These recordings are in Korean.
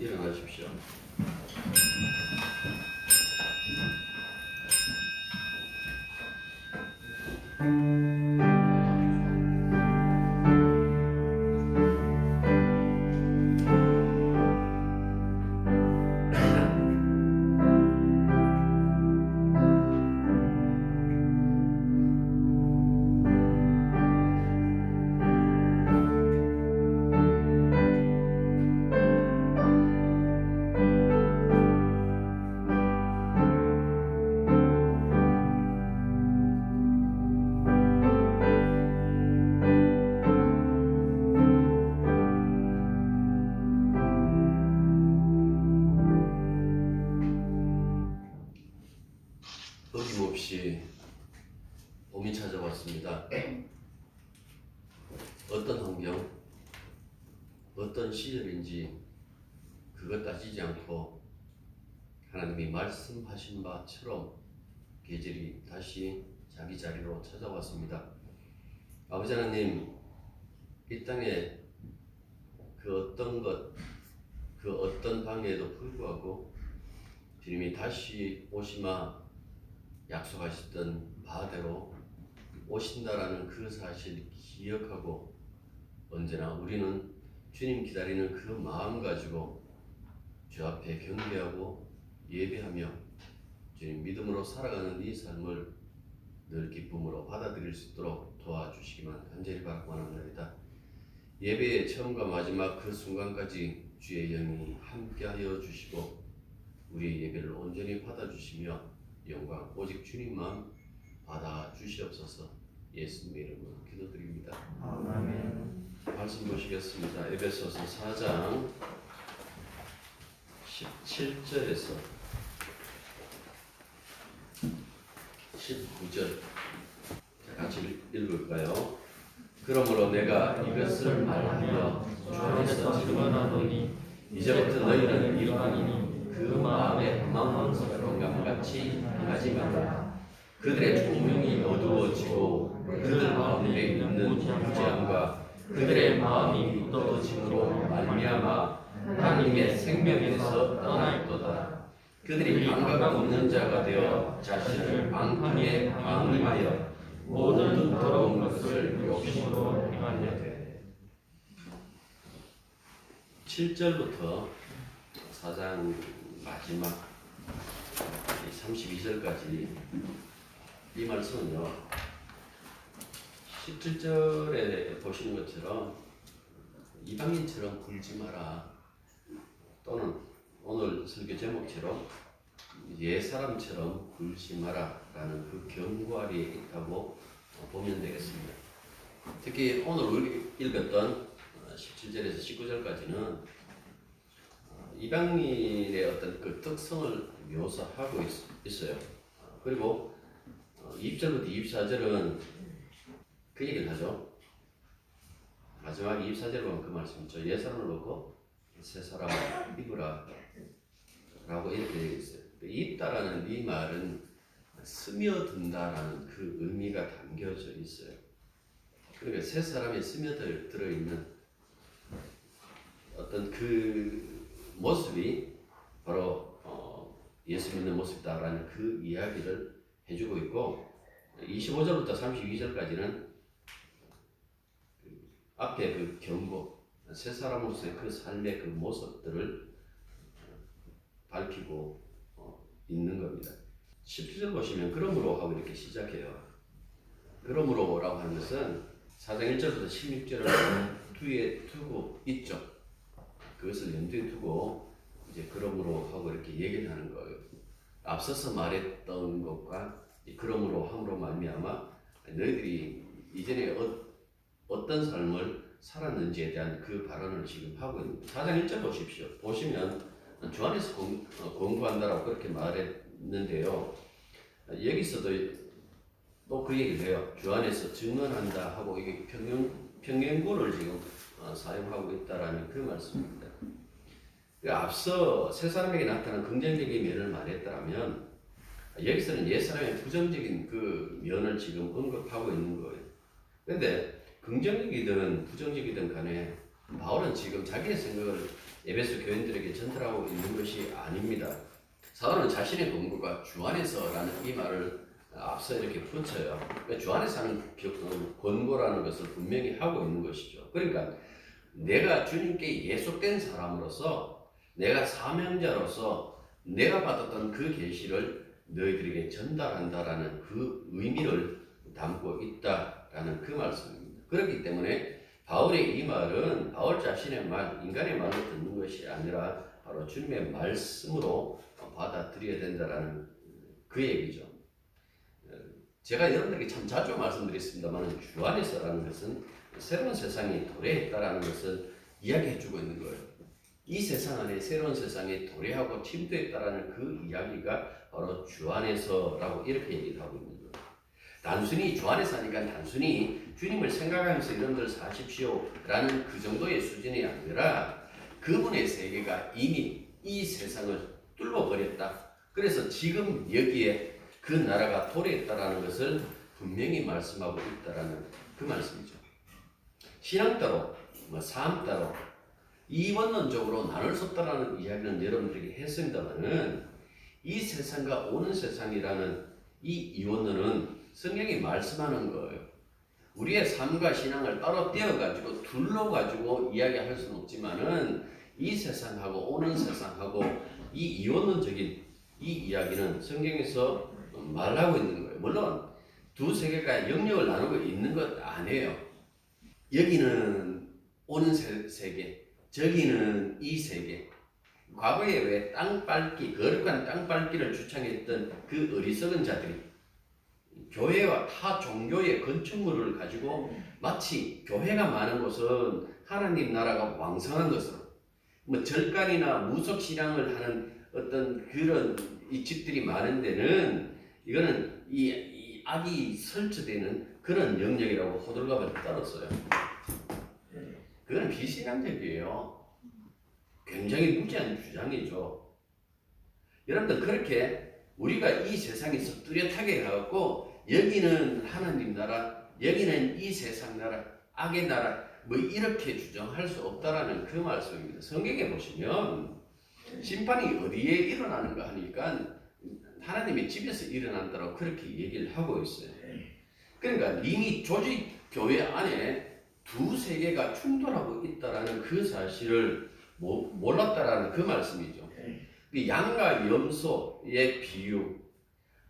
일어나십시오. 어김없이 봄이 찾아왔습니다. 어떤 환경, 어떤 시절인지 그것 따지지 않고 하나님이 말씀하신 바처럼 계절이 다시 자기 자리로 찾아왔습니다. 아버지 하나님, 이 땅에 그 어떤 것, 그 어떤 방해에도 불구하고 주님이 다시 오시마 약속하셨던 바대로 오신다라는 그 사실 기억하고 언제나 우리는 주님 기다리는 그 마음 가지고 주 앞에 경배하고 예배하며 주님 믿음으로 살아가는 이 삶을 늘 기쁨으로 받아들일 수 있도록 도와주시기만 간절히 바라고 원합니다. 예배의 처음과 마지막 그 순간까지 주의 영이 함께하여 주시고 우리의 예배를 온전히 받아주시며 영광 오직 주님만 받아주시옵소서. 예수님의 이름으로 기도드립니다. 아멘. 말씀 보시겠습니다. 에베소서 4장 17절에서 19절 같이 읽을까요? 그러므로 내가 이것을 말하며 주 안에서 증언하노니 이제부터 너희는 이방인이 그 마음에 망망스러운 감같이 하지 말라. 그들의 총명이 어두워지고 그들 가운데 있는 무지함과 그들의 마음이 굳어짐으로 말미암아 하나님의 생명에서 떠나 있도다. 그들이 감각 없는 자가 되어 자신을 방탕에 방임하여 모든 더러운 것을 욕심으로 행하려. 7절부터 4장 마지막 32절까지 이 말씀은요, 17절에 보시는 것처럼 이방인처럼 굴지 마라, 또는 오늘 설교 제목처럼 옛사람처럼 굴지 마라 라는 그 경고하리에 있다고 보면 되겠습니다. 특히 오늘 우리 읽었던 17절에서 19절까지는 이방인의 어떤 그 특성을 묘사하고 있어요. 그리고 20절부터 24절은 그 얘기를 하죠. 마지막 24절 보면 그 말씀이죠. 옛사람을 놓고 새사람을 입으라 라고 이렇게 되어 있어요. 입다라는 이 말은 스며든다라는 그 의미가 담겨져 있어요. 그러니까 새사람이 스며들어 있는 어떤 그 모습이 바로 예수 믿는 모습이다라는 그 이야기를 해주고 있고, 25절부터 32절까지는 앞에 그 경고, 새 사람으로서의 그 삶의 그 모습들을 밝히고 있는 겁니다. 17절 보시면 그러므로 하고 이렇게 시작해요. 그러므로라고 하는 것은 4장 1절부터 16절을 뒤에 두고 있죠. 그것을 염두에 두고 이제 그러므로 하고 이렇게 얘기를 하는 거예요. 앞서서 말했던 것과 그러므로 함으로 말미암아 너희들이 이전에 어떤 삶을 살았는지에 대한 그 발언을 지금 하고 있는 거예요. 4장 1절 보십시오. 보시면 주 안에서 공부한다라고 그렇게 말했는데요. 여기서도 또 그 얘기를 해요. 주 안에서 증언한다 하고 이게 평행구를 지금 사용하고 있다라는 그 말씀입니다. 앞서 새 사람에게 나타난 긍정적인 면을 말했다면 여기서는 옛 사람의 부정적인 그 면을 지금 언급하고 있는 거예요. 그런데 긍정적이든 부정적이든 간에 바울은 지금 자기의 생각을 에베소 교인들에게 전달하고 있는 것이 아닙니다. 사도는 자신의 근거가 주 안에서라는 이 말을 앞서 이렇게 붙여요. 그러니까 주 안에서 하는 권고라는 것을 분명히 하고 있는 것이죠. 그러니까 내가 주님께 예속된 사람으로서, 내가 사명자로서 내가 받았던 그 계시를 너희들에게 전달한다라는 그 의미를 담고 있다라는 그 말씀입니다. 그렇기 때문에 바울의 이 말은 바울 자신의 말, 인간의 말을 듣는 것이 아니라 바로 주님의 말씀으로 받아들여야 된다라는 그 얘기죠. 제가 여러분들에게 참 자주 말씀드렸습니다만 주 안에서라는 것은 새로운 세상이 도래했다라는 것을 이야기해주고 있는 거예요. 이 세상 안에 새로운 세상이 도래하고 침투했다라는 그 이야기가 바로 주 안에서라고 이렇게 얘기를 하고 있는 거예요. 단순히 주 안에서 하니까 단순히 주님을 생각하면서 여러분들 사십시오라는 그 정도의 수준이 아니라 그분의 세계가 이미 이 세상을 뚫어버렸다. 그래서 지금 여기에 그 나라가 도래했다라는 것을 분명히 말씀하고 있다라는 그 말씀이죠. 신앙 따로, 삶 따로 이원론적으로 나눌 수 없다라는 이야기는 여러분들에게 했습니다만은 이 세상과 오는 세상이라는 이 이원론은 성경이 말씀하는 거예요. 우리의 삶과 신앙을 따로 떼어가지고 둘러 가지고 이야기할 수는 없지만은 이 세상하고 오는 세상하고 이 이원론적인 이 이야기는 성경에서 말하고 있는 거예요. 물론 두 세계가 영역을 나누고 있는 것 아니에요. 여기는 오는 세계, 저기는 이 세계. 과거에 왜 땅밟기, 거룩한 땅밟기를 주창했던 그 어리석은 자들이 교회와 타 종교의 건축물을 가지고 마치 교회가 많은 곳은 하나님 나라가 왕성한 것으로 절간이나 무속신앙을 하는 어떤 그런 이 집들이 많은 데는 이거는 이 악이 설치되는 그런 영역이라고 호들갑을 떨었어요. 그건 비신앙적이에요. 굉장히 무지한 주장이죠. 여러분들 그렇게 우리가 이 세상에서 뚜렷하게 해갖고 여기는 하나님 나라, 여기는 이 세상 나라, 악의 나라 뭐 이렇게 주장할 수 없다라는 그 말씀입니다. 성경에 보시면 심판이 어디에 일어나는가 하니까 하나님의 집에서 일어난다고 그렇게 얘기를 하고 있어요. 그러니까 이미 조직 교회 안에 두 세계가 충돌하고 있다라는 그 사실을 몰랐다라는 그 말씀이죠. 양과 염소의 비유,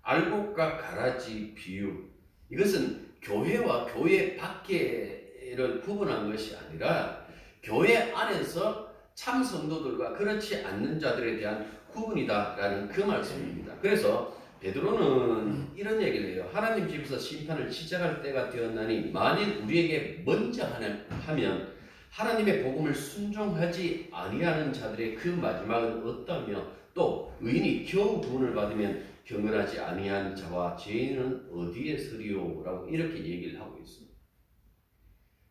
알곡과 가라지 비유, 이것은 교회와 교회 밖에를 구분한 것이 아니라 교회 안에서 참 성도들과 그렇지 않는 자들에 대한 구분이다라는 그 말씀입니다. 그래서 베드로는 이런 얘기를 해요. 하나님 집에서 심판을 시작할 때가 되었나니 만일 우리에게 먼저 하면 하나님의 복음을 순종하지 아니하는 자들의 그 마지막은 어떠며 또 의인이 겨우 구원을 받으면 경건하지 아니한 자와 죄인은 어디에 서리요? 라고 이렇게 얘기를 하고 있습니다.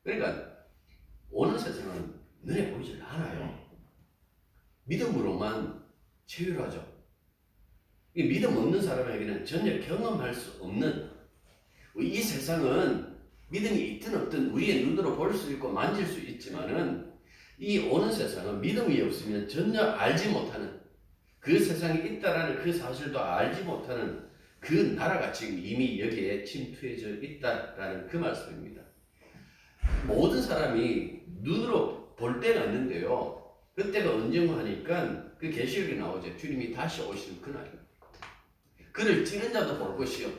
그러니까 오는 세상은 눈에 보이질 않아요. 믿음으로만 체휼하죠. 이 믿음 없는 사람에게는 전혀 경험할 수 없는 이 세상은 믿음이 있든 없든 우리의 눈으로 볼 수 있고 만질 수 있지만은 이 오는 세상은 믿음이 없으면 전혀 알지 못하는 그 세상에 있다라는 그 사실도 알지 못하는 그 나라가 지금 이미 여기에 침투해져 있다라는 그 말씀입니다. 모든 사람이 눈으로 볼 때가 있는데요. 그때가 언젠가 하니까 그 계시록이 나오죠. 주님이 다시 오시는 그날입니다. 그를 찌른 자도 볼 것이요.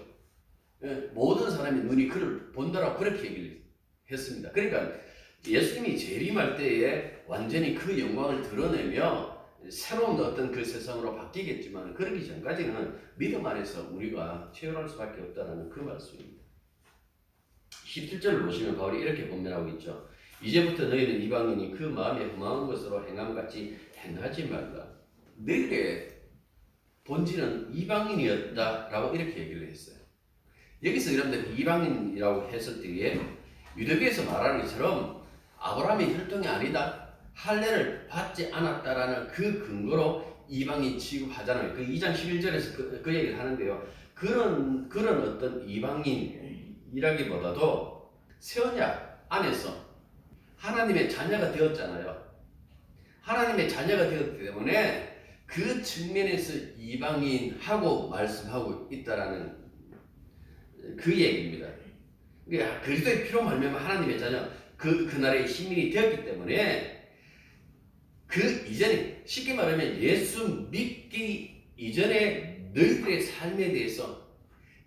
모든 사람이 눈이 그를 본다라고 그렇게 얘기를 했습니다. 그러니까 예수님이 재림할 때에 완전히 그 영광을 드러내며 새로운 어떤 그 세상으로 바뀌겠지만 그러기 전까지는 믿음 안에서 우리가 체험할 수밖에 없다는 그 말씀입니다. 17절을 보시면 바울이 이렇게 권면하고 있죠. 이제부터 너희는 이방인이 그 마음에 흠한 것으로 행함같이 행하지 말라. 너희의 본질은 이방인이었다라고 이렇게 얘기를 했어요. 여기서 여러분들 이방인이라고 했을 때에 유대교에서 말하는 것처럼 아브라함의 혈통이 아니다. 할례를 받지 않았다라는 그 근거로 이방인 취급하잖아요. 그 2장 11절에서 그 얘기를 하는데요. 그런 어떤 이방인이라기보다도 새 언약 안에서 하나님의 자녀가 되었잖아요. 하나님의 자녀가 되었기 때문에 그 측면에서 이방인하고 말씀하고 있다라는 그 얘기입니다. 그러니까 그리스도의 피로 말미암아 하나님의 자녀, 그날의 시민이 되었기 때문에 그 이전에, 쉽게 말하면 예수 믿기 이전에 너희들의 삶에 대해서,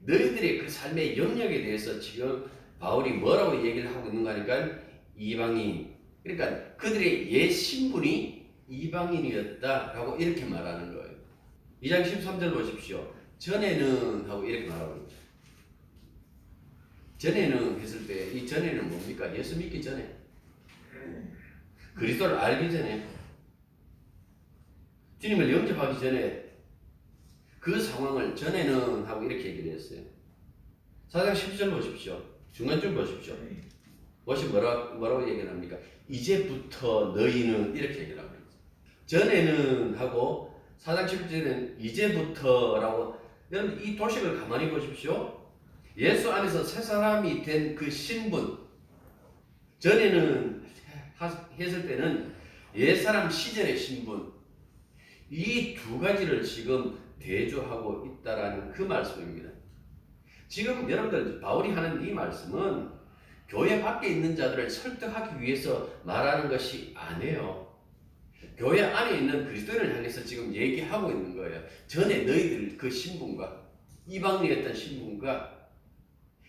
너희들의 그 삶의 영역에 대해서 지금 바울이 뭐라고 얘기를 하고 있는가 하니까 이방인, 그러니까 그들의 옛 신분이 이방인이었다라고 이렇게 말하는 거예요. 2장 13절 보십시오. 전에는 하고 이렇게 말하고 있죠. 전에는 했을 때 이 전에는 뭡니까? 예수 믿기 전에, 그리스도를 알기 전에, 주님을 영접하기 전에 그 상황을 전에는 하고 이렇게 얘기를 했어요. 4장 10절 보십시오. 중간줄 보십시오. 무엇이 뭐라고 얘기를 합니까? 이제부터 너희는 이렇게 얘기를 합니다. 전에는 하고 4장 10절에는 이제부터라고. 여러분 이 도식을 가만히 보십시오. 예수 안에서 새 사람이 된 그 신분, 전에는 했을 때는 옛사람 시절의 신분, 이 두 가지를 지금 대조하고 있다라는 그 말씀입니다. 지금 여러분들 바울이 하는 이 말씀은 교회 밖에 있는 자들을 설득하기 위해서 말하는 것이 아니에요. 교회 안에 있는 그리스도인을 향해서 지금 얘기하고 있는 거예요. 전에 너희들 그 신분과, 이방인이었던 신분과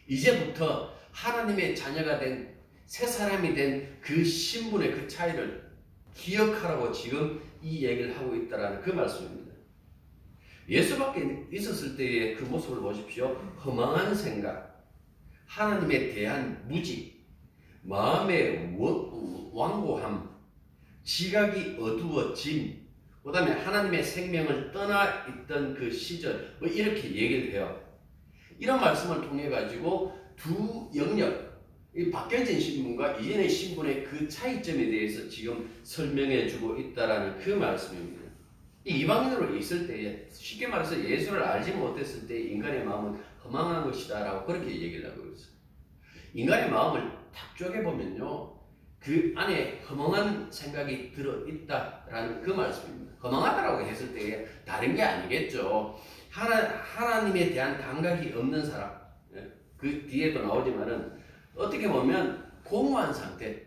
이제부터 하나님의 자녀가 된 새 사람이 된 그 신분의 그 차이를 기억하라고 지금 이 얘기를 하고 있다라는 그 말씀입니다. 예수 밖에 있었을 때의 그 모습을 보십시오. 허망한 생각, 하나님에 대한 무지, 마음의 완고함, 지각이 어두워짐, 그 다음에 하나님의 생명을 떠나 있던 그 시절, 뭐 이렇게 얘기를 해요. 이런 말씀을 통해 가지고 두 영역, 이 바뀌어진 신분과 이전의 신분의 그 차이점에 대해서 지금 설명해 주고 있다라는 그 말씀입니다. 이 이방인으로 있을 때, 쉽게 말해서 예수를 알지 못했을 때 인간의 마음은 허망한 것이다 라고 그렇게 얘기를 하고 있어요. 인간의 마음을 탁 쪼개보면요, 그 안에 허망한 생각이 들어있다라는 그 말씀입니다. 허망하다라고 했을 때 다른 게 아니겠죠. 하나님에 대한 감각이 없는 사람, 그 뒤에도 나오지만은 어떻게 보면 공허한 상태,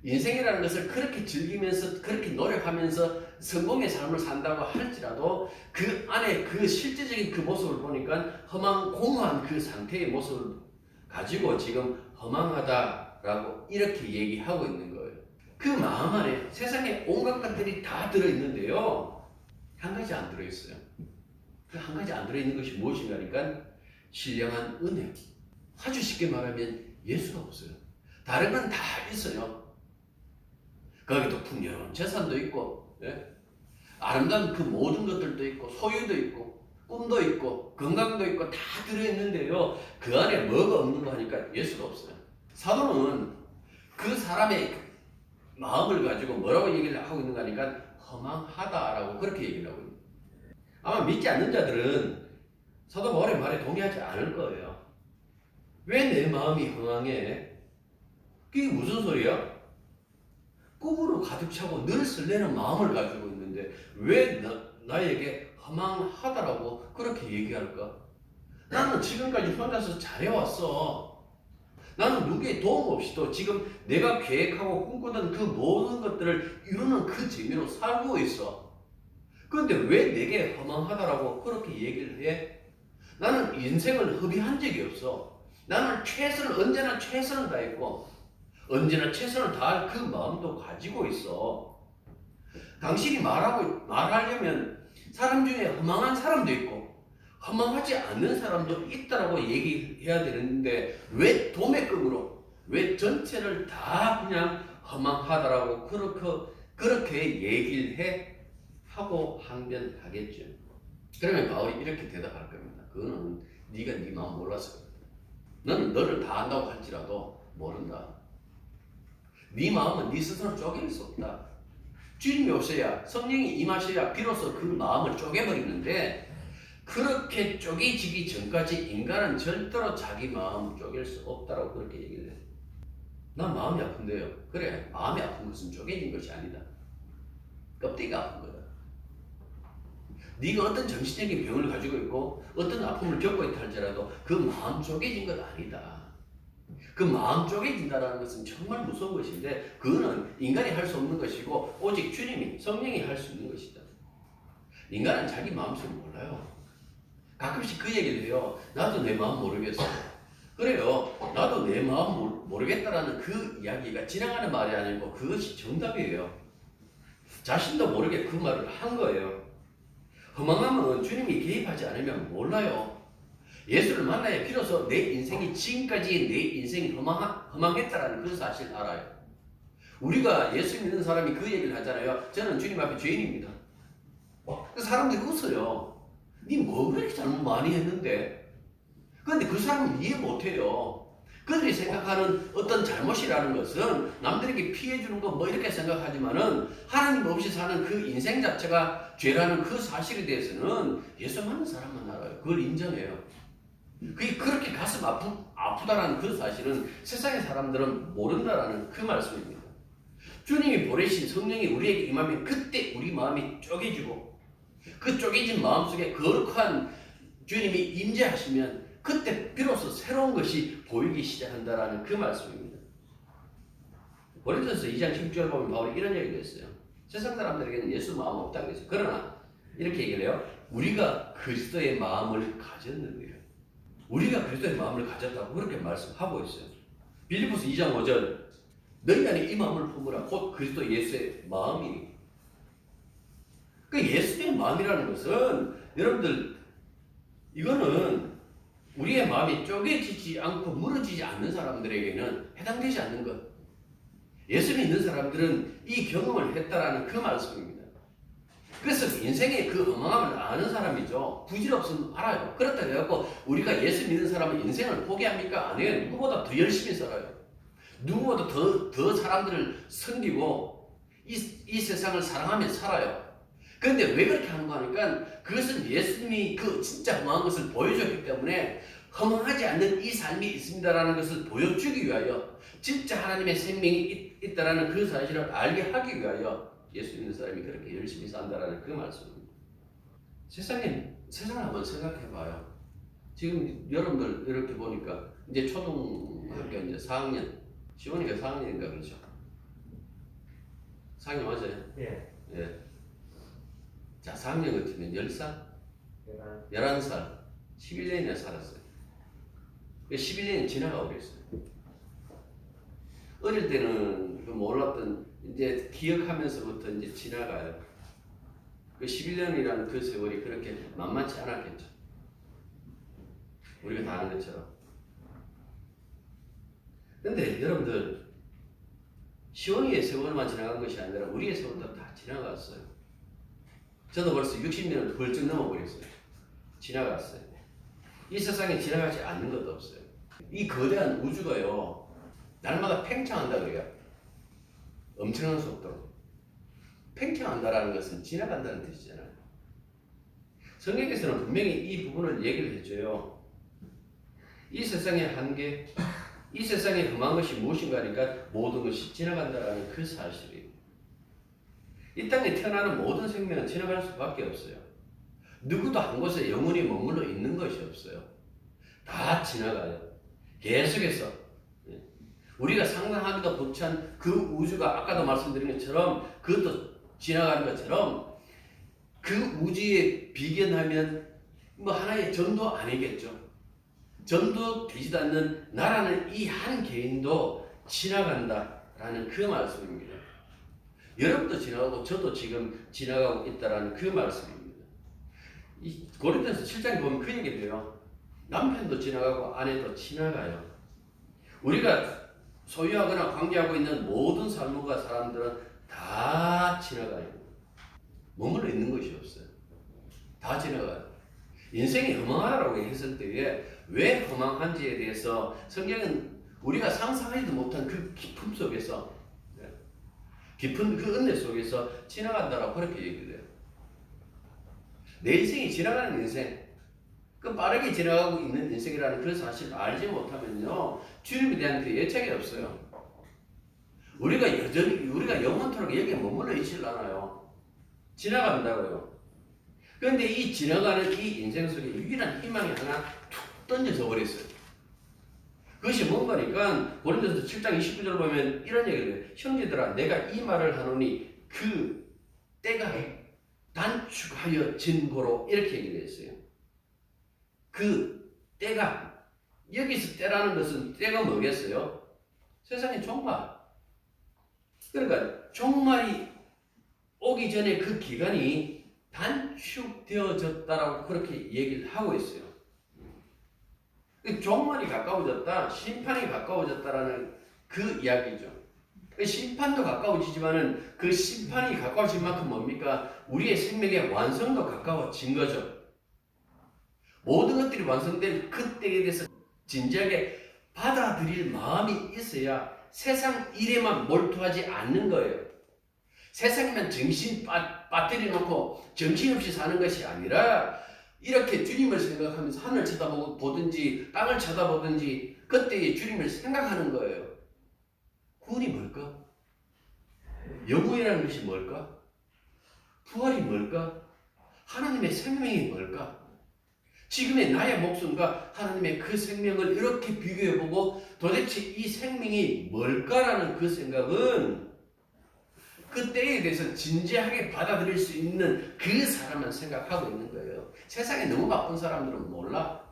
인생이라는 것을 그렇게 즐기면서 그렇게 노력하면서 성공의 삶을 산다고 할지라도 그 안에 그 실제적인 그 모습을 보니까 공허한 그 상태의 모습을 가지고 지금 허망하다라고 이렇게 얘기하고 있는 거예요. 그 마음 안에 세상에 온갖 것들이 다 들어있는데요, 한 가지 안 들어있어요. 그 한 가지 안 들어있는 것이 무엇인가 하니까 신령한 은혜, 아주 쉽게 말하면 예수가 없어요. 다른 건 다 있어요. 거기도 풍요로운 재산도 있고, 아름다운 그 모든 것들도 있고, 소유도 있고, 꿈도 있고, 건강도 있고 다 들어있는데요, 그 안에 뭐가 없는 거 하니까 예수가 없어요. 사도는 그 사람의 마음을 가지고 뭐라고 얘기를 하고 있는가 하니까 허망하다라고 그렇게 얘기를 하고 있는 거예요. 아마 믿지 않는 자들은 사도 바울의 말에 동의하지 않을 거예요. 왜 내 마음이 허망해? 그게 무슨 소리야? 꿈으로 가득 차고 늘 설레는 마음을 가지고 있는데 왜 나에게 허망하다라고 그렇게 얘기할까? 나는 지금까지 혼자서 잘해왔어. 나는 누구의 도움 없이도 지금 내가 계획하고 꿈꾸던 그 모든 것들을 이루는 그 재미로 살고 있어. 그런데 왜 내게 허망하다라고 그렇게 얘기를 해? 나는 인생을 허비한 적이 없어. 나는 언제나 최선을 다했고 언제나 최선을 다할 그 마음도 가지고 있어. 당신이 말하려면 사람 중에 허망한 사람도 있고 허망하지 않는 사람도 있다라고 얘기해야 되는데 왜 도매금으로, 왜 전체를 다 그냥 허망하다라고 그렇게 얘기를 하고 항변하겠죠. 그러면 바울이 이렇게 대답할 겁니다. 그거는 네가 네 마음 몰라서 그래. 너는 너를 다 안다고 할지라도 모른다. 네 마음은 네 스스로 쪼갤 수 없다. 주님이 오셔야, 성령이 임하셔야 비로소 그 마음을 쪼개버리는데 그렇게 쪼개지기 전까지 인간은 절대로 자기 마음 쪼갤 수 없다라고 그렇게 얘기를 해요. 난 마음이 아픈데요. 그래, 마음이 아픈 것은 쪼개진 것이 아니다. 껍데기가 아픈 거다. 네가 어떤 정신적인 병을 가지고 있고 어떤 아픔을 겪고 있다 할지라도 그 마음 쪼개진 것 아니다. 그 마음 쪼개진다는 것은 정말 무서운 것인데 그거는 인간이 할 수 없는 것이고 오직 주님이 성령이 할 수 있는 것이다. 인간은 자기 마음속을 몰라요. 가끔씩 그 얘기를 해요. 나도 내 마음 모르겠어. 그래요. 나도 내 마음 모르겠다라는 그 이야기가 지나가는 말이 아니고 그것이 정답이에요. 자신도 모르게 그 말을 한 거예요. 허망함은 주님이 개입하지 않으면 몰라요. 예수를 만나야 비로소 내 인생이 지금까지 내 인생이 허망했다라는 그 사실을 알아요. 우리가 예수 믿는 사람이 그 얘기를 하잖아요. 저는 주님 앞에 죄인입니다. 그 사람들이 웃어요. 니 뭐 그렇게 잘못 많이 했는데? 그런데 그 사람은 이해 못해요. 그들이 생각하는 어떤 잘못이라는 것은 남들에게 피해주는 거 뭐 이렇게 생각하지만은 하나님 없이 사는 그 인생 자체가 죄라는 그 사실에 대해서는 예수 믿는 사람만 알아요. 그걸 인정해요. 그게 그렇게 가슴 아프다라는 그 사실은 세상의 사람들은 모른다라는 그 말씀입니다. 주님이 보내신 성령이 우리에게 임하면 그때 우리 마음이 쪼개지고 그 쪼개진 마음속에 거룩한 주님이 임재하시면 그때 비로소 새로운 것이 보이기 시작한다라는 그 말씀입니다. 고린도서 2장 10절 보면 바울이 이런 얘기를 했어요. 세상 사람들에게는 예수 마음 없다고 했어요. 그러나 이렇게 얘기를 해요. 우리가 그리스도의 마음을 가졌는데요. 우리가 그리스도의 마음을 가졌다고 그렇게 말씀하고 있어요. 빌립보서 2장 5절 너희 안에 이 마음을 품으라 곧 그리스도 예수의 마음이니. 그 예수의 마음이라는 것은 여러분들 이거는 우리의 마음이 쪼개지지 않고 무너지지 않는 사람들에게는 해당되지 않는 것. 예수 믿는 사람들은 이 경험을 했다라는 그 말씀입니다. 그래서 인생의 그 허망함을 아는 사람이죠. 부질없으면 알아요. 그렇다고 해갖고 우리가 예수 믿는 사람은 인생을 포기합니까? 안 해요. 누구보다 더 열심히 살아요. 누구보다 더 사람들을 섬기고 이 세상을 사랑하며 살아요. 그런데 왜 그렇게 하는가 하니까 그것은 예수님이 그 진짜 허망한 것을 보여줬기 때문에 허망하지 않는 이 삶이 있습니다라는 것을 보여주기 위하여 진짜 하나님의 생명이 있다라는 그 사실을 알게 하기 위하여 예수 믿는 사람이 그렇게 열심히 산다라는 그 말씀입니다. 세상을 한번 생각해 봐요. 지금 여러분들 이렇게 보니까 이제 초등학교 이제 4학년, 시원이가 4학년인가 그렇죠? 4학년 맞아요? 예. 예. 자, 4학년 같으면 10살? 11살, 11년이나 살았어요. 11년이 지나가고 그랬어요. 어릴 때는 그 몰랐던 이제 기억하면서부터 이제 지나가요. 그 11년이라는 그 세월이 그렇게 만만치 않았겠죠. 우리가 다 아는 것처럼. 근데 여러분들 시온이의 세월만 지나간 것이 아니라 우리의 세월도 다 지나갔어요. 저도 벌써 60년을 훌쩍 넘어버렸어요. 지나갔어요. 이 세상에 지나가지 않는 것도 없어요. 이 거대한 우주가요. 날마다 팽창한다 그래요. 엄청난 속도로. 팽창한다라는 것은 지나간다는 뜻이잖아요. 성경에서는 분명히 이 부분을 얘기를 해줘요. 이 세상의 한계, 이 세상에 흠한 것이 무엇인가 하니까 모든 것이 지나간다라는 그 사실이에요. 이 땅에 태어나는 모든 생명은 지나갈 수밖에 없어요. 누구도 한 곳에 영원히 머물러 있는 것이 없어요. 다 지나가요. 계속해서. 우리가 상상하기도 벅찬 그 우주가 아까도 말씀드린 것처럼 그것도 지나가는 것처럼 그 우주에 비견하면 뭐 하나의 전도 아니겠죠. 전도 되지도 않는 나라는 이 한 개인도 지나간다라는 그 말씀입니다. 여러분도 지나가고 저도 지금 지나가고 있다라는 그 말씀입니다. 이 고린도서 7장에 보면 그 얘기를 해요. 남편도 지나가고 아내도 지나가요. 우리가 소유하거나 관계하고 있는 모든 삶과 사람들은 다 지나가요. 머물러 있는 것이 없어요. 다 지나가요. 인생이 허망하라고 했을 때에 왜 허망한지에 대해서 성경은 우리가 상상하지도 못한 그 깊음 속에서 깊은 그 은혜 속에서 지나간다라고 그렇게 얘기를 해요. 내 인생이 지나가는 인생, 그 빠르게 지나가고 있는 인생이라는 그 사실을 알지 못하면요 주님에 대한 그 애착이 없어요. 우리가 여전히 우리가 영원토록 여기에 머물러 있질 않아요. 지나간다고요. 그런데 이 지나가는 이 인생 속에 유일한 희망이 하나 툭 던져져 버렸어요. 그것이 뭔가니까 고린도서 7장 29절 보면 이런 얘기를 해요. 형제들아 내가 이 말을 하노니 그 때가 단축하여 진고로 이렇게 얘기를 했어요. 그 때가 여기서 때라는 것은 때가 뭐겠어요? 세상의 종말. 그러니까 종말이 오기 전에 그 기간이 단축되어졌다라고 그렇게 얘기를 하고 있어요. 종말이 가까워졌다, 심판이 가까워졌다라는 그 이야기죠. 심판도 가까워지지만은 그 심판이 가까워진 만큼 뭡니까? 우리의 생명의 완성도 가까워진 거죠. 모든 것들이 완성될 그때에 대해서 진지하게 받아들일 마음이 있어야 세상 일에만 몰두하지 않는 거예요. 세상에만 정신 빠뜨려 놓고 정신없이 사는 것이 아니라 이렇게 주님을 생각하면서 하늘 쳐다보든지 땅을 쳐다보든지 그때의 주님을 생각하는 거예요. 구원이 뭘까? 영혼이라는 것이 뭘까? 부활이 뭘까? 하나님의 생명이 뭘까? 지금의 나의 목숨과 하나님의 그 생명을 이렇게 비교해보고 도대체 이 생명이 뭘까라는 그 생각은 그 때에 대해서 진지하게 받아들일 수 있는 그 사람만 생각하고 있는 거예요. 세상에 너무 바쁜 사람들은 몰라.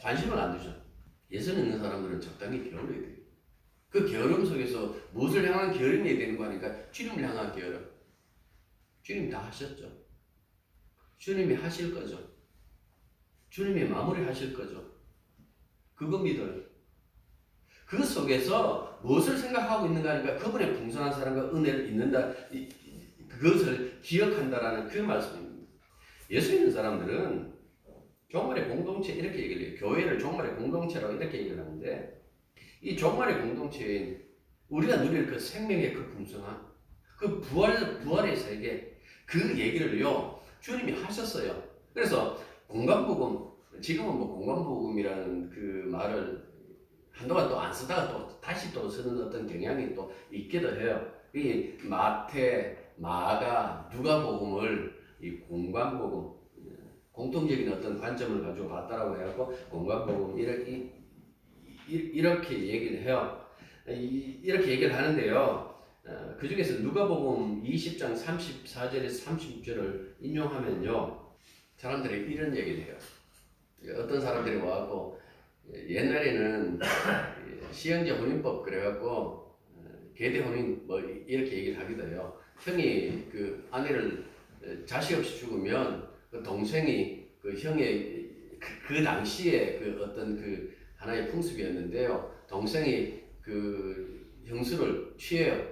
관심을 안 두죠. 예수 믿는 사람들은 적당히 게을러야 돼요. 그 게으름 속에서 무엇을 향한 게으름이 되는 거 아니까 주님을 향한 게으름. 주님 다 하셨죠. 주님이 하실 거죠. 주님이 마무리 하실 거죠. 그거 믿어요. 그 속에서 무엇을 생각하고 있는가 하니까 그분의 풍성한 사랑과 은혜를 잊는다, 그것을 기억한다라는 그 말씀입니다. 예수 믿는 사람들은 종말의 공동체 이렇게 얘기를 해요. 교회를 종말의 공동체라고 이렇게 얘기를 하는데 이 종말의 공동체인 우리가 누릴 그 생명의 그 풍성함, 그 부활의 세계, 그 얘기를요 주님이 하셨어요. 그래서 공간복음, 지금은 뭐 공간복음이라는 그 말을 한동안 또 안 쓰다가 또 다시 또 쓰는 어떤 경향이 또 있기도 해요. 이 마태, 마가, 누가복음을 이 공간복음, 공통적인 어떤 관점을 가지고 봤다라고 해갖고 공간복음 이렇게 얘기를 해요. 이렇게 얘기를 하는데요. 그 중에서 누가복음 20장 34절에서 36절을 인용하면요. 사람들이 이런 얘기를 해요. 어떤 사람들이 와갖고 옛날에는 시형제 혼인법 그래갖고 계대 혼인 뭐 이렇게 얘기를 하기도 해요. 형이 그 아내를 자식 없이 죽으면 그 동생이 그 형의 그 당시에 그 어떤 그 하나의 풍습이었는데요. 동생이 그 형수를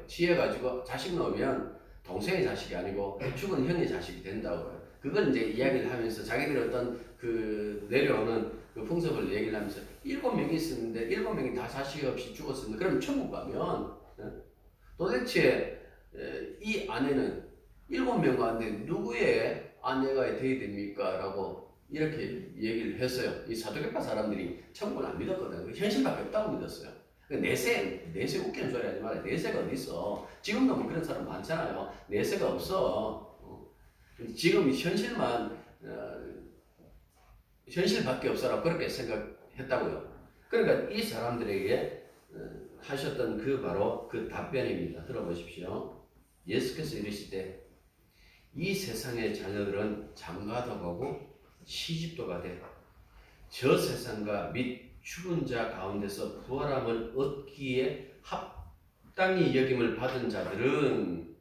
취해가지고 자식 넣으면 동생의 자식이 아니고 죽은 형의 자식이 된다고 해요. 그걸 이제 이야기를 하면서 자기들의 어떤 그 내려오는 그 풍습을 얘기를 하면서 7명이 있었는데 7명이 다 자식 없이 죽었습니다. 그럼 천국 가면 도대체 이 아내는 7명 가운데 누구의 아내가 되어야 됩니까? 라고 이렇게 얘기를 했어요. 이 사도계파 사람들이 천국을 안 믿었거든요. 현실밖에 없다고 믿었어요. 내세 웃기는 소리 하지 말아요. 내세가 어디 있어? 지금도 뭐 그런 사람 많잖아요. 내세가 없어. 지금 현실밖에 없어라 그렇게 생각했다고요. 그러니까 이 사람들에게 하셨던 그 바로 그 답변입니다. 들어보십시오. 예수께서 이르시되 이 세상의 자녀들은 장가도 가고 시집도 가되 저 세상과 및 죽은 자 가운데서 부활함을 얻기에 합당히 여김을 받은 자들은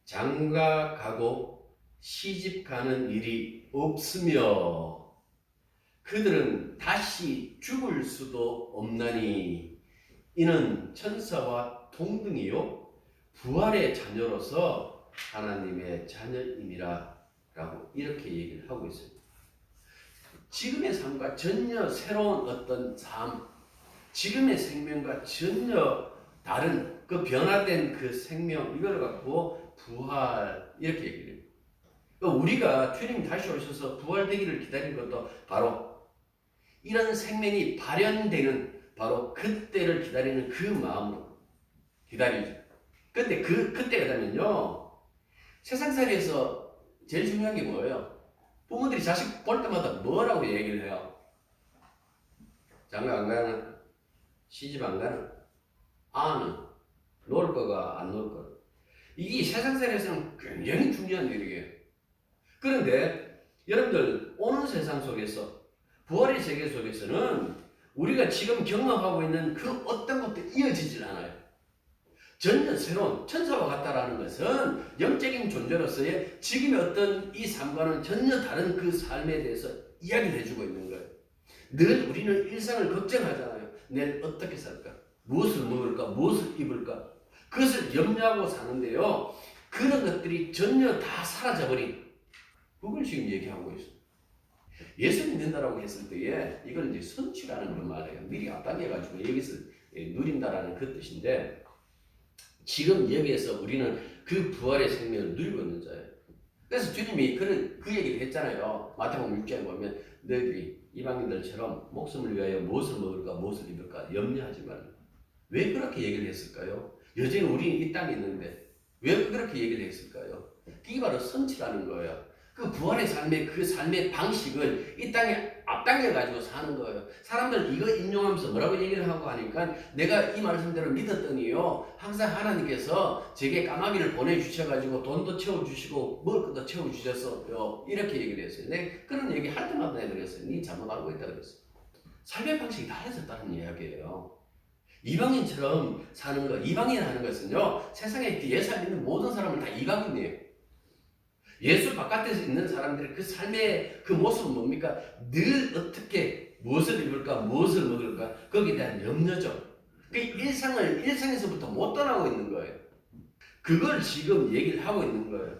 장가 가고 시집 가는 일이 없으며 그들은 다시 죽을 수도 없나니 이는 천사와 동등이요 부활의 자녀로서 하나님의 자녀임이라 라고 이렇게 얘기를 하고 있습니다. 지금의 삶과 전혀 새로운 어떤 삶, 지금의 생명과 전혀 다른 그 변화된 그 생명 이걸 갖고 부활 이렇게 얘기를 해요. 우리가 주님 다시 오셔서 부활되기를 기다리는 것도 바로 이런 생명이 발현되는 바로 그때를 기다리는 그 마음으로 기다리죠. 근데 그때가 되면요. 세상살이에서 제일 중요한 게 뭐예요? 부모들이 자식 볼 때마다 뭐라고 얘기를 해요? 장가 안 가는? 시집 안 가는? 아는? 놀 거가 안 놀 거? 이게 세상살이에서는 굉장히 중요한 일이에요. 그런데 여러분들 오는 세상 속에서 부활의 세계 속에서는 우리가 지금 경험하고 있는 그 어떤 것도 이어지질 않아요. 전혀 새로운 천사와 같다라는 것은 영적인 존재로서의 지금의 어떤 이 삶과는 전혀 다른 그 삶에 대해서 이야기를 해주고 있는 거예요. 늘 우리는 일상을 걱정하잖아요. 내일 어떻게 살까? 무엇을 먹을까? 무엇을 입을까? 그것을 염려하고 사는데요. 그런 것들이 전혀 다 사라져버린 그걸 지금 얘기하고 있어요. 예수 믿는다라고 했을 때에 이걸 이제 선취라는 그런 말이에요. 미리 앞당겨가지고 여기서 누린다라는 그 뜻인데 지금 여기에서 우리는 그 부활의 생명을 누리고 있는 자예요. 그래서 주님이 그 얘기를 했잖아요. 마태복음 6장에 보면 너희들이 이방인들처럼 목숨을 위하여 무엇을 먹을까 무엇을 입을까 염려하지 말라. 왜 그렇게 얘기를 했을까요? 여전히 우리는 이 땅에 있는데 왜 그렇게 얘기를 했을까요? 그게 바로 선취라는 거예요. 그 부활의 삶의 그 삶의 방식을 이 땅에 앞당겨 가지고 사는 거예요. 사람들 이거 인용하면서 뭐라고 얘기를 하고 하니까 내가 이 말씀대로 믿었더니요 항상 하나님께서 제게 까마귀를 보내주셔가지고 돈도 채워주시고 먹을 것도 채워주셨어요 이렇게 얘기를 했어요. 내가 그런 얘기 할 때마다 내가 그랬어요. 니 잘못 알고 있다 그랬어요. 삶의 방식이 달라졌다는 이야기예요. 이방인처럼 사는 거, 이방인 하는 것은요 세상에 예수 믿는 모든 사람을 다 이방인이에요. 예수 바깥에서 있는 사람들의 그 삶의 그 모습은 뭡니까? 늘 어떻게 무엇을 입을까 무엇을 먹을까 거기에 대한 염려죠. 그 일상에서부터 못 떠나고 있는 거예요. 그걸 지금 얘기를 하고 있는 거예요.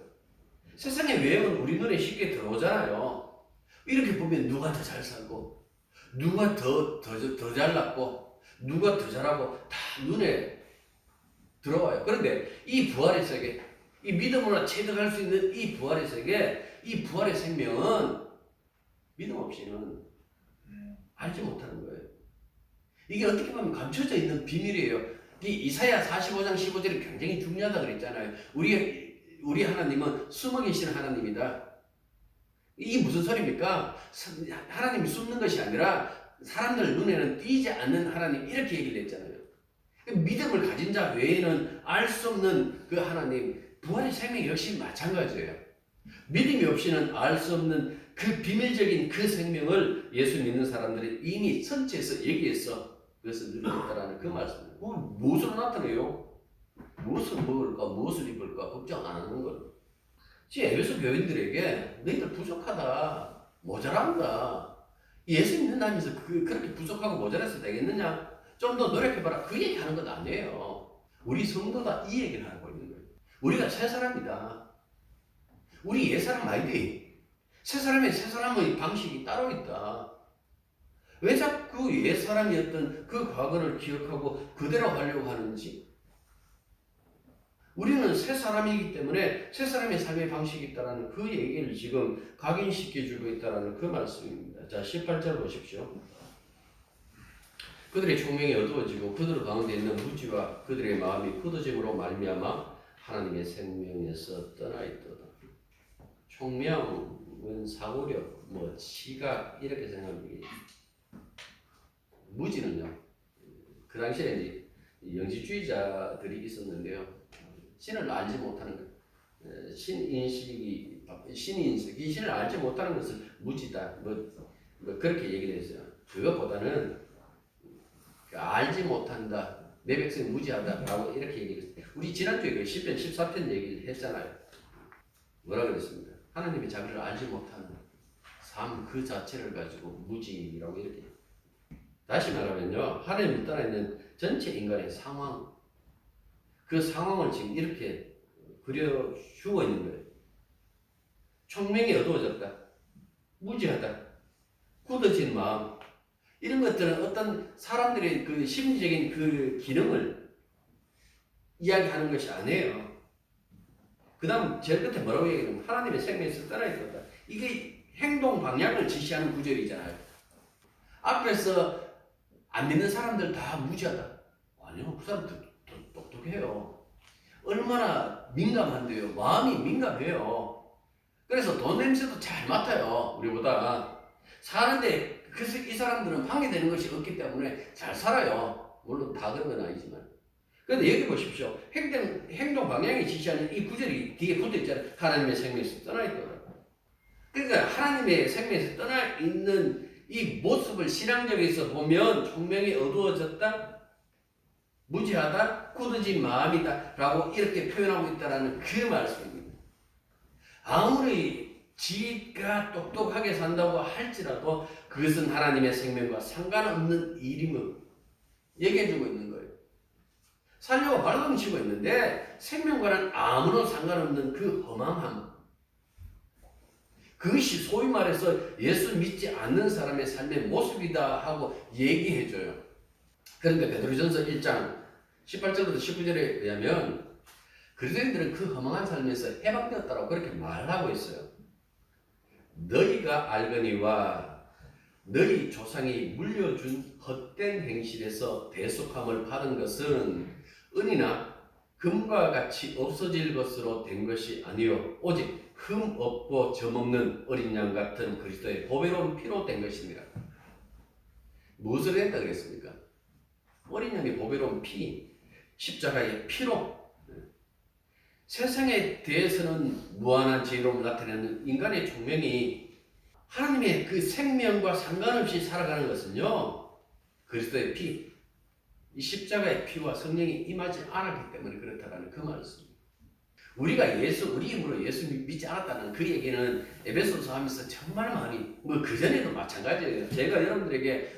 세상의 외형은 우리 눈에 쉽게 들어오잖아요. 이렇게 보면 누가 더 잘 살고 누가 더 잘났고 누가 더 잘하고 다 눈에 들어와요. 그런데 이 부활의 세계 이 믿음으로 체득할 수 있는 이 부활의 세계, 이 부활의 생명은 믿음 없이는 알지 못하는 거예요. 이게 어떻게 보면 감춰져 있는 비밀이에요. 이 이사야 45장 15절이 굉장히 중요하다 그랬잖아요. 우리 하나님은 숨어 계시는 하나님이다. 이게 무슨 소리입니까? 하나님이 숨는 것이 아니라 사람들 눈에는 띄지 않는 하나님 이렇게 얘기를 했잖아요. 믿음을 가진 자 외에는 알 수 없는 그 하나님 부활의 생명 역시 마찬가지예요. 믿음이 없이는 알 수 없는 그 비밀적인 그 생명을 예수 믿는 사람들이 이미 선지에서 얘기했어. 그것을 누리겠다라는 그 말씀이에요. 무엇으로 나타내요? 무엇을 먹을까? 무엇을 입을까? 걱정 안 하는 거예요. 지금 에베소 교인들에게 너희들 부족하다. 모자란다. 예수 믿는다면서 그렇게 부족하고 모자라서 되겠느냐? 좀 더 노력해봐라. 그 얘기 하는 건 아니에요. 우리 성도다 이 얘기를 하고 있는 거예요. 우리가 새 사람이다. 우리 옛 사람 아이디. 새 사람의 방식이 따로 있다. 왜 자꾸 옛 사람이었던 그 과거를 기억하고 그대로 하려고 하는지. 우리는 새 사람이기 때문에 새 사람의 삶의 방식이 있다는 그 얘기를 지금 각인시켜주고 있다는 그 말씀입니다. 자, 18절 보십시오. 그들의 총명이 어두워지고 그들 가운데 있는 무지와 그들의 마음이 굳어짐으로 말미암아 하나님의 생명에서 떠나 있도다. 총명은 사고력, 시각 이렇게 생각하면 되겠죠. 무지는요. 그 당시에 이제 영지주의자들이 있었는데요. 신을 알지 못하는 것, 신인식, 이 신을 알지 못하는 것을 무지다. 그렇게 얘기를 했어요. 그것보다는 알지 못한다. 내 백성이 무지하다라고 이렇게 얘기했어요. 우리 지난주에 그 10편, 14편 얘기를 했잖아요. 뭐라 그랬습니까? 하나님이 자기를 알지 못하는 삶 그 자체를 가지고 무지라고 이렇게. 다시 말하면요. 하나님을 떠나 있는 전체 인간의 상황, 그 상황을 지금 이렇게 그려주고 있는 거예요. 총명이 어두워졌다. 무지하다. 굳어진 마음. 이런 것들은 어떤 사람들의 그 심리적인 그 기능을 이야기하는 것이 아니에요. 그 다음 제일 끝에 뭐라고 얘기하냐면 하나님의 생명에서 떠나야 된다. 이게 행동 방향을 지시하는 구절이잖아요. 앞에서 안 믿는 사람들 다 무지하다. 아니요. 그 사람들 똑똑해. 부족해요. 얼마나 민감한데요. 마음이 민감해요. 그래서 돈 냄새도 잘 맡아요. 우리보다. 사는데 그래서 이 사람들은 방해되는 것이 없기 때문에 잘 살아요. 물론 다 그런 건 아니지만. 그런데 여기 보십시오. 행동 방향이 지시하는 이 구절이 뒤에 붙어 있잖아요. 하나님의 생명에서 떠나 있더라. 그러니까 하나님의 생명에서 떠나 있는 이 모습을 신앙적에서 보면 총명이 어두워졌다, 무지하다, 굳어진 마음이다 라고 이렇게 표현하고 있다는 그 말씀입니다. 아무리 지가 똑똑하게 산다고 할지라도 그것은 하나님의 생명과 상관없는 일임을 얘기해주고 있는 거예요. 살려고 발동치고 있는데 생명과는 아무런 상관없는 그 허망함, 그것이 소위 말해서 예수 믿지 않는 사람의 삶의 모습이다 하고 얘기해줘요. 그런데 베드로전서 1장 18절부터 19절에 의하면 그리스도인들은 그 허망한 삶에서 해방되었다고 그렇게 말하고 있어요. 너희가 알거니와 너희 조상이 물려준 헛된 행실에서 대속함을 받은 것은 은이나 금과 같이 없어질 것으로 된 것이 아니요 오직 흠 없고 점 없는 어린 양 같은 그리스도의 보배로운 피로 된 것입니다. 무엇을 했다 그랬습니까? 어린 양의 보배로운 피, 십자가의 피로. 세상에 대해서는 무한한 지혜로움을 나타내는 인간의 총명이 하나님의 그 생명과 상관없이 살아가는 것은요, 그리스도의 피, 이 십자가의 피와 성령이 임하지 않았기 때문에 그렇다라는 그 말씀입니다. 우리가 우리 힘으로 예수 믿지 않았다는 그 얘기는 에베소서 하면서 정말 많이, 그전에도 마찬가지예요. 제가 여러분들에게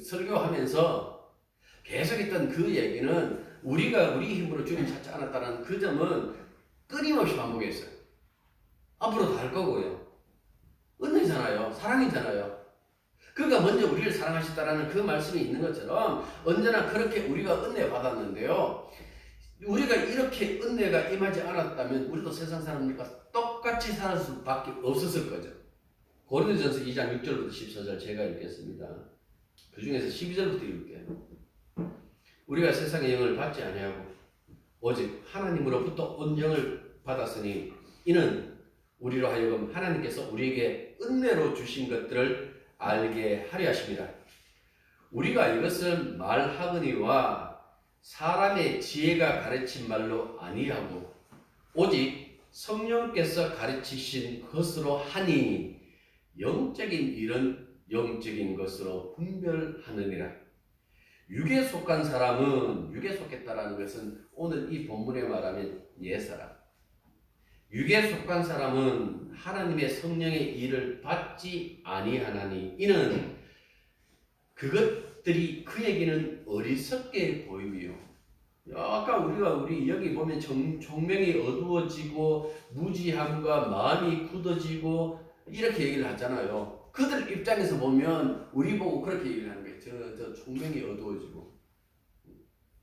설교하면서 계속 했던 그 얘기는 우리가 우리 힘으로 주님 찾지 않았다는 그 점은 끊임없이 반복했어요. 앞으로도 할 거고요. 은혜잖아요. 사랑이잖아요. 그가 먼저 우리를 사랑하셨다라는 그 말씀이 있는 것처럼 언제나 그렇게 우리가 은혜 받았는데요. 우리가 이렇게 은혜가 임하지 않았다면 우리도 세상 사람들과 똑같이 살 수밖에 없었을 거죠. 고린도전서 2장 6절부터 14절 제가 읽겠습니다. 그 중에서 12절부터 읽을게요. 우리가 세상의 영을 받지 아니하고 오직 하나님으로부터 온 영을 받았으니 이는 우리로 하여금 하나님께서 우리에게 은혜로 주신 것들을 알게 하려 하십니다. 우리가 이것을 말하거니와 사람의 지혜가 가르친 말로 아니하고 오직 성령께서 가르치신 것으로 하니 영적인 일은 영적인 것으로 분별하느니라. 육에 속한 사람은, 육에 속했다라는 것은 오늘 이 본문에 말하면 옛사람, 육에 속한 사람은 하나님의 성령의 일을 받지 아니하나니 이는 그것들이 그에게는 어리석게 보이며, 아까 우리 여기 보면 총명이 어두워지고 무지함과 마음이 굳어지고 이렇게 얘기를 하잖아요. 그들 입장에서 보면 우리 보고 그렇게 얘기를 하는 거예요. 저 총명이 어두워지고,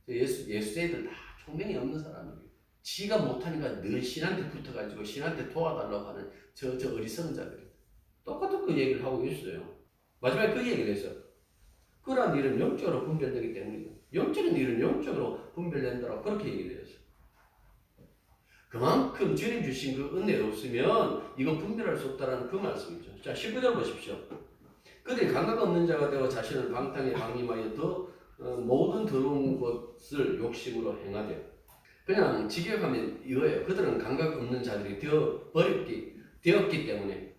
예수애들 다 총명이 없는 사람이에요. 지가 못하니까 늘 신한테 붙어가지고 신한테 도와달라고 하는 저 어리석은 자들이 똑같은 그 얘기를 하고 있어요. 마지막에 그 얘기를 했어요. 그러한 일은 영적으로 분별되기 때문이다. 영적인 일은 영적으로 분별된다고 그렇게 얘기를 했어요. 그만큼 주님 주신 그 은혜 없으면 이건 분별할 수 없다는 그 말씀이죠. 자, 19절 보십시오. 그들이 감각 없는 자가 되어 자신을 방탕에 방임하여 모든 더러운 것을 욕심으로 행하되, 그냥 직역하면 이거예요. 그들은 감각 없는 자들이 되었기 때문에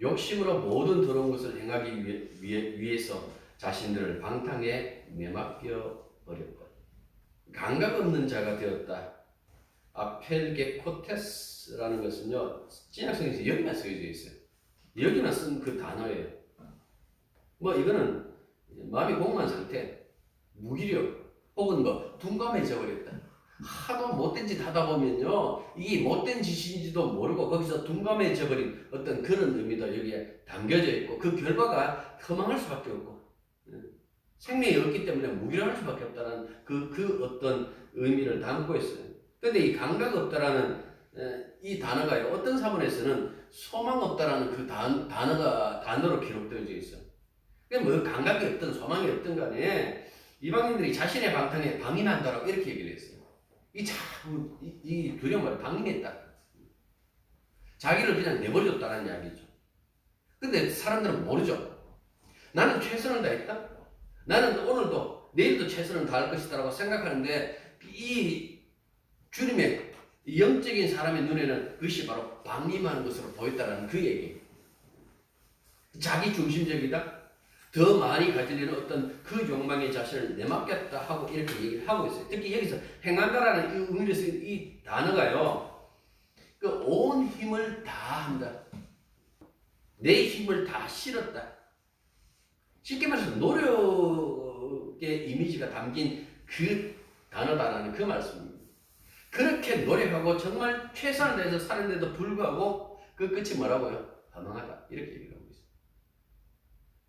욕심으로 모든 더러운 것을 행하기 위해서 자신들을 방탕에 내맡겨 버렸다. 감각 없는 자가 되었다. 아펠게코테스라는 것은요, 신약성에서 여기만 쓰여져 있어요. 여기만 쓴 그 단어예요. 이거는 마음이 공허한 상태, 무기력, 혹은 둔감해져 버렸다. 하도 못된 짓 하다 보면요, 이게 못된 짓인지도 모르고 거기서 둔감해져 버린 어떤 그런 의미도 여기에 담겨져 있고, 그 결과가 허망할 수밖에 없고, 생명이 없기 때문에 무기력할 수밖에 없다는 그 어떤 의미를 담고 있어요. 근데 이 감각 없다라는 이 단어가 어떤 사본에서는 소망 없다라는 그 단어로 기록되어져 있어요. 감각이 없든 소망이 없든 간에 이방인들이 자신의 방탕에 방임한다라고 이렇게 얘기를 했어요. 이 참, 이 두려움을 방임했다. 자기를 그냥 내버려뒀다는 이야기죠. 근데 사람들은 모르죠. 나는 최선을 다했다. 나는 오늘도 내일도 최선을 다할 것이다라고 생각하는데 이 주님의 영적인 사람의 눈에는 그것이 바로 방임하는 것으로 보였다는 그 얘기. 자기 중심적이다. 더 많이 가지려는 어떤 그 욕망의 자신을 내맡겼다 하고 이렇게 얘기를 하고 있어요. 특히 여기서 행한다라는 이 의미로 쓰인 이 단어가요. 그 온 힘을 다 한다. 내 힘을 다 실었다. 쉽게 말해서 노력의 이미지가 담긴 그 단어다라는 그 말씀입니다. 그렇게 노력하고 정말 최선을 다해서 사는데도 불구하고 그 끝이 뭐라고요? 허망하다. 이렇게 얘기를 하고 있어요.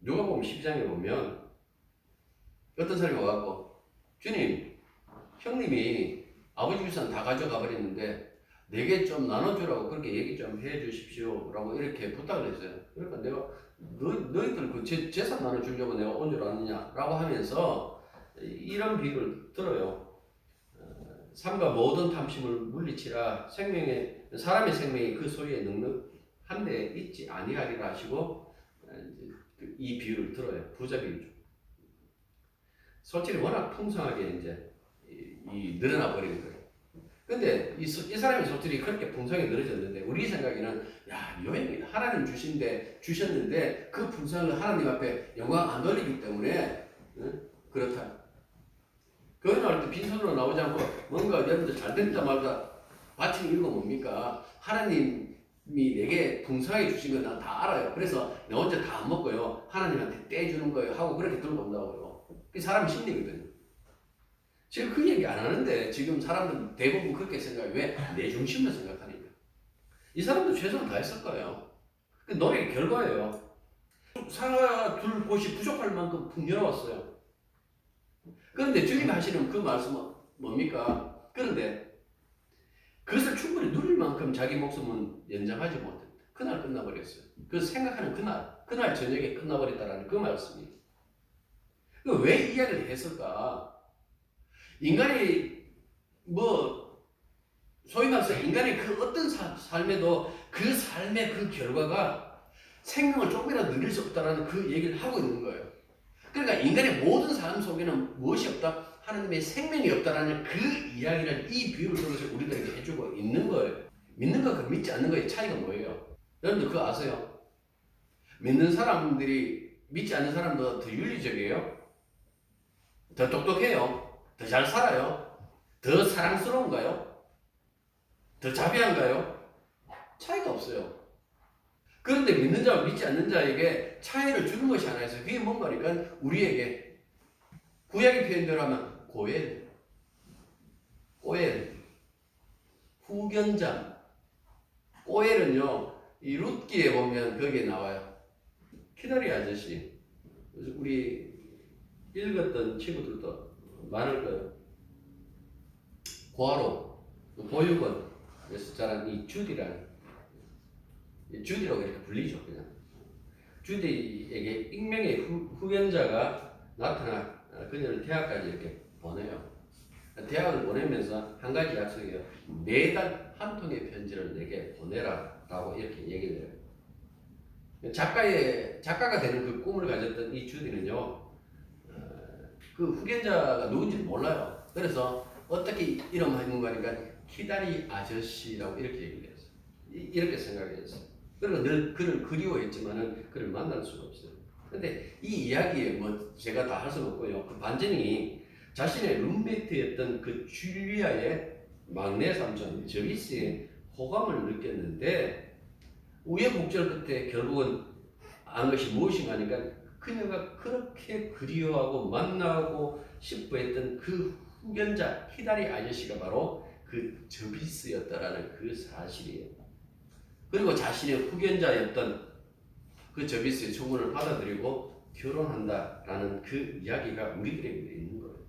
누가복음 12장에 보면 어떤 사람이 와갖고 주님, 형님이 아버지 유산 다 가져가 버렸는데 내게 좀 나눠주라고 그렇게 얘기 좀 해주십시오 라고 이렇게 부탁을 했어요. 그러니까 내가 너희들 그 재산 나눠주려고 내가 온 줄 아느냐 라고 하면서 이런 비유를 들어요. 삶과 모든 탐심을 물리치라. 사람의 생명이 그 소리에 넉넉한데 있지 아니하리라 하시고 이 비유를 들어요. 부자 비유죠. 솔직히 워낙 풍성하게 이제 늘어나 버리는 거예요. 근데 이 사람의 소출이 그렇게 풍성하게 늘어졌는데 우리 생각에는 야, 여행이 하나님 주셨는데 그 풍성을 하나님 앞에 영광 안 돌리기 때문에 그렇다. 교회 나올 때 빈손으로 나오지 않고 뭔가 여러분들 잘 됐다 말다 바치는 이유가 뭡니까? 하나님이 내게 풍성하게 주신 건 난 다 알아요. 그래서 내 혼자 다 안 먹고요. 하나님한테 떼주는 거예요 하고 그렇게 들고 온다고요. 그게 사람의 심리거든요. 지금 그 얘기 안 하는데 지금 사람들 대부분 그렇게 생각해요. 왜? 내 중심으로 생각하니까. 이 사람도 최선을 다했을 거예요. 그 노력의 결과예요. 살아둘 곳이 부족할 만큼 풍요로웠어요. 그런데 주님이 하시는 그 말씀은 뭡니까? 그런데 그것을 충분히 누릴 만큼 자기 목숨은 연장하지 못했다. 그날 끝나버렸어요. 그 생각하는 그날 저녁에 끝나버렸다라는 그 말씀이. 왜 이야기를 했을까? 인간이 소위 말해서 인간의 그 어떤 삶에도 그 삶의 그 결과가 생명을 조금이라도 누릴 수 없다라는 그 얘기를 하고 있는 거예요. 그러니까 인간의 모든 삶 속에는 무엇이 없다? 하나님의 생명이 없다라는 그 이야기를 이 비유를 통해서 우리들에게 해주고 있는 거예요. 믿는 것과 믿지 않는 것의 차이가 뭐예요? 여러분들 그거 아세요? 믿는 사람들이 믿지 않는 사람보다 더 윤리적이에요? 더 똑똑해요? 더 잘 살아요? 더 사랑스러운가요? 더 자비한가요? 차이가 없어요. 그런데 믿는 자와 믿지 않는 자에게 차이를 주는 것이 하나 있어요. 그게 뭔가니까 우리에게 구약의 표현대로 하면 고엘, 후견자. 고엘은요, 이 룻기에 보면 거기에 나와요. 키다리 아저씨. 우리 읽었던 친구들도 많을 거예요. 고아로, 보육원에서 자란 이 주디라고 이렇게 불리죠, 그냥. 주디에게 익명의 후견자가 나타나 그녀를 대학까지 이렇게 보내요. 대학을 보내면서 한 가지 약속이에요. 매달 한 통의 편지를 내게 보내라 라고 이렇게 얘기를 해요. 작가가 되는 그 꿈을 가졌던 이 주디는요, 그 후견자가 누군지 몰라요. 그래서 어떻게 이름하는 거니까 키다리 아저씨라고 이렇게 얘기를 했어요. 이렇게 생각했어요. 그리고 늘 그를 그리워했지만은 그를 만날 수가 없어요. 근데 이 이야기에 제가 다 할 수는 없고요. 그 반전이 자신의 룸메이트였던 그 줄리아의 막내 삼촌 저비스의 호감을 느꼈는데 우여곡절 끝에 결국은 아는 것이 무엇인가 하니까 그녀가 그렇게 그리워하고 만나고 싶어 했던 그 후견자 히다리 아저씨가 바로 그 저비스였다라는 그 사실이에요. 그리고 자신의 후견자였던 그 저비스의 초문을 받아들이고 결혼한다라는 그 이야기가 우리들에게 있는 거예요.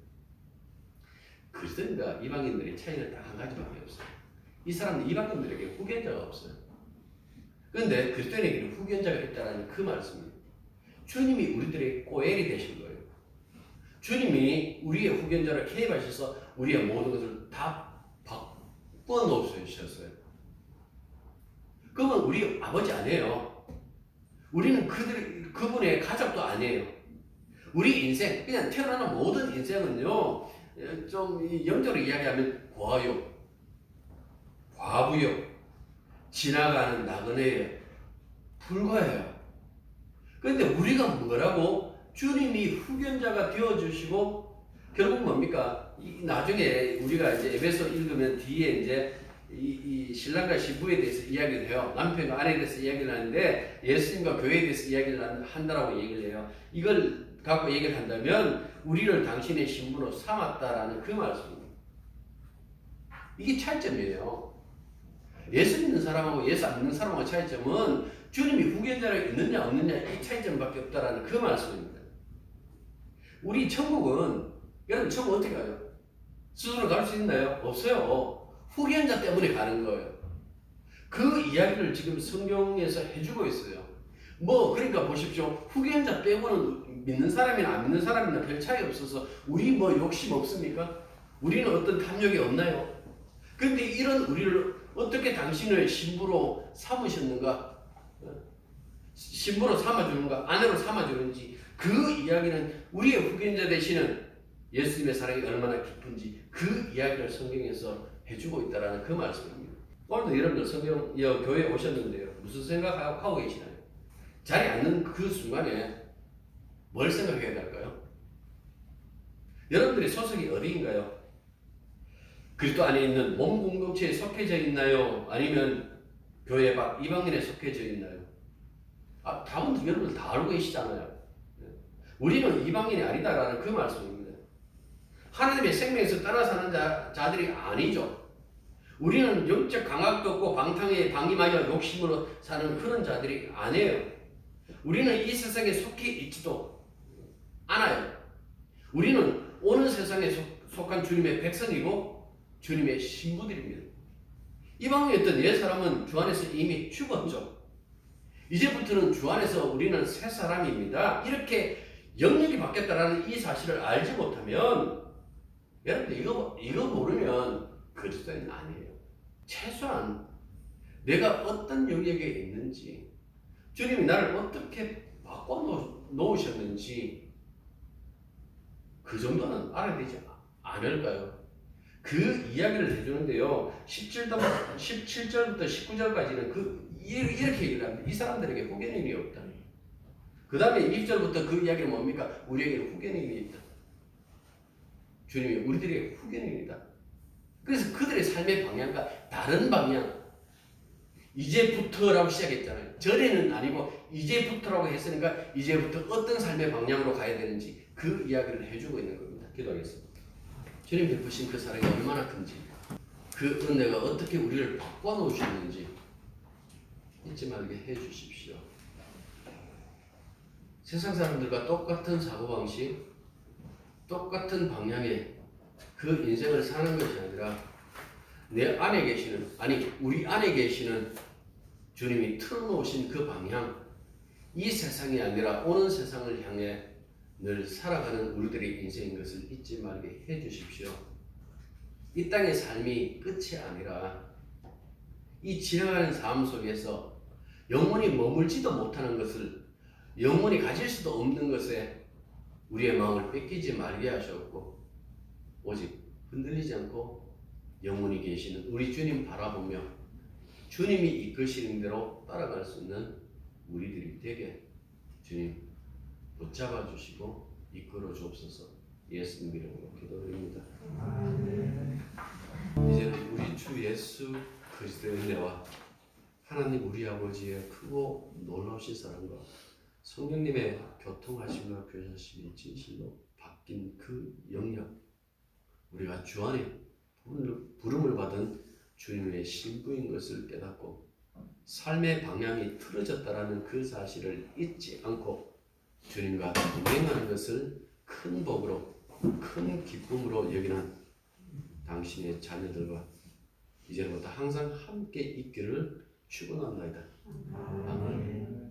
그리스도인과 이방인들의 차이는 딱 한 가지밖에 없어요. 이 사람은 이방인들에게 후견자가 없어요. 그런데 그리스도인에게는 후견자가 있다는 그 말씀입니다. 주님이 우리들의 고엘이 되신 거예요. 주님이 우리의 후견자를 개입하셔서 우리의 모든 것을 다 놓으셨어요. 그건 우리 아버지 아니에요. 우리는 그분의 가족도 아니에요. 우리 인생, 그냥 태어나는 모든 인생은요, 좀 영적으로 이야기하면 과욕, 과부욕, 지나가는 나그네에 불과해요. 그런데 우리가 뭐라고? 주님이 후견자가 되어주시고, 결국 뭡니까? 나중에 우리가 이제 에베소 읽으면 뒤에 이제 이 신랑과 신부에 대해서 이야기를 해요. 남편과 아내에 대해서 이야기를 하는데 예수님과 교회에 대해서 이야기를 한다라고 얘기를 해요. 이걸 갖고 얘기를 한다면 우리를 당신의 신부로 삼았다라는 그 말씀입니다. 이게 차이점이에요. 예수 믿는 사람하고 예수 안 믿는 사람하고 차이점은 주님이 후견자가 있느냐 없느냐 이 차이점밖에 없다라는 그 말씀입니다. 우리 천국은 여러분 천국 어떻게 가요? 스스로 갈 수 있나요? 없어요. 후견자 때문에 가는 거예요. 그 이야기를 지금 성경에서 해주고 있어요. 그러니까 보십시오. 후견자 빼고는 믿는 사람이나 안 믿는 사람이나 별 차이 없어서 우리 욕심 없습니까? 우리는 어떤 탐욕이 없나요? 그런데 이런 우리를 어떻게 당신을 신부로 삼으셨는가? 신부로 삼아주는가? 아내로 삼아주는지 그 이야기는 우리의 후견자 되시는 예수님의 사랑이 얼마나 깊은지 그 이야기를 성경에서 해주고 있다는 그 말씀입니다. 오늘도 여러분들 성경 교회에 오셨는데요. 무슨 생각하고 계시나요? 자리에 앉는 그 순간에 뭘 생각해야 될까요? 여러분들의 소속이 어디인가요? 그리스도 안에 있는 몸 공동체에 속해져 있나요? 아니면 교회 밖 이방인에 속해져 있나요? 답은 여러분들 다 알고 계시잖아요. 우리는 이방인이 아니다라는 그 말씀입니다. 하나님의 생명에서 따라 사는 자들이 아니죠. 우리는 영적 강압도 없고 방탕에 방임하여 욕심으로 사는 그런 자들이 아니에요. 우리는 이 세상에 속해 있지도 않아요. 우리는 오는 세상에 속한 주님의 백성이고 주님의 신부들입니다. 이방인이었던 옛 사람은 주 안에서 이미 죽었죠. 이제부터는 주 안에서 우리는 새 사람입니다. 이렇게 영역이 바뀌었다는 이 사실을 알지 못하면 여러분들 이거 모르면 그리스도인 아니에요. 최소한 내가 어떤 영역에 있는지 주님이 나를 어떻게 바꿔놓으셨는지 그 정도는 알아야 되지 않을까요? 그 이야기를 해주는데요. 17절부터 19절까지는 이렇게 얘기를 합니다. 이 사람들에게 후견인이 없다. 그 다음에 2절부터 그 이야기는 뭡니까? 우리에게 후견인이 있다. 주님이 우리들에게 후견인이다. 그래서 그들의 삶의 방향과 다른 방향, 이제부터라고 시작했잖아요. 전에는 아니고 이제부터라고 했으니까 이제부터 어떤 삶의 방향으로 가야 되는지 그 이야기를 해주고 있는 겁니다. 기도하겠습니다. 주님 베푸신 그 사랑이 얼마나 큰지, 그 은혜가 어떻게 우리를 바꿔놓으셨는지 잊지 말게 해주십시오. 세상 사람들과 똑같은 사고방식, 똑같은 방향의 그 인생을 사는 것이 아니라 내 안에 계시는, 우리 안에 계시는 주님이 틀어놓으신 그 방향, 이 세상이 아니라 오는 세상을 향해 늘 살아가는 우리들의 인생인 것을 잊지 말게 해주십시오. 이 땅의 삶이 끝이 아니라 이 지나가는 삶 속에서 영원히 머물지도 못하는 것을, 영원히 가질 수도 없는 것에 우리의 마음을 뺏기지 말게 하셨고, 오직 흔들리지 않고 영원히 계시는 우리 주님 바라보며 주님이 이끄시는 대로 따라갈 수 있는 우리들이 되게 주님 붙잡아 주시고 이끌어 주옵소서. 예수님 이름으로 기도드립니다. 이제는 우리 주 예수 그리스도의 은혜와 하나님 우리 아버지의 크고 놀라우신 사랑과 성령님의 교통하심과 교사심이 진실로 바뀐 그 영역, 우리가 주 안에 부름을 받은 주님의 신부인 것을 깨닫고 삶의 방향이 틀어졌다라는 그 사실을 잊지 않고 주님과 동행하는 것을 큰 복으로, 큰 기쁨으로 여기는 당신의 자녀들과 이제부터 항상 함께 있기를 축원합니다. 아멘.